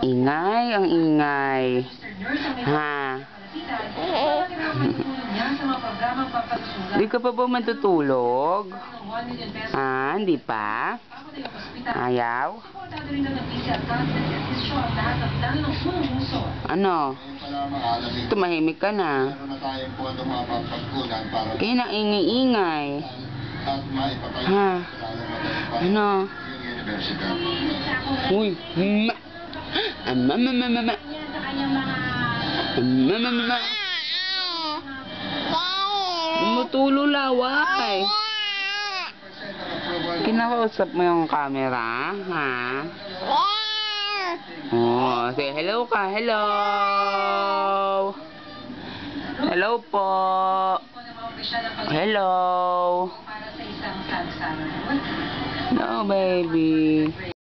Ingay, ang ingay. Ha? Di ka pa ba matutulog? Ha? Hindi pa? Ayaw? Ano? Tumahimik ka na. Kaya na ingay-ingay. Ha? Ano? Uy! Mama! Tumutulo laway. Kinakausap mo yung camera, ha? Oh, say hello ka. Hello. Hello po. Hello. Hello, baby.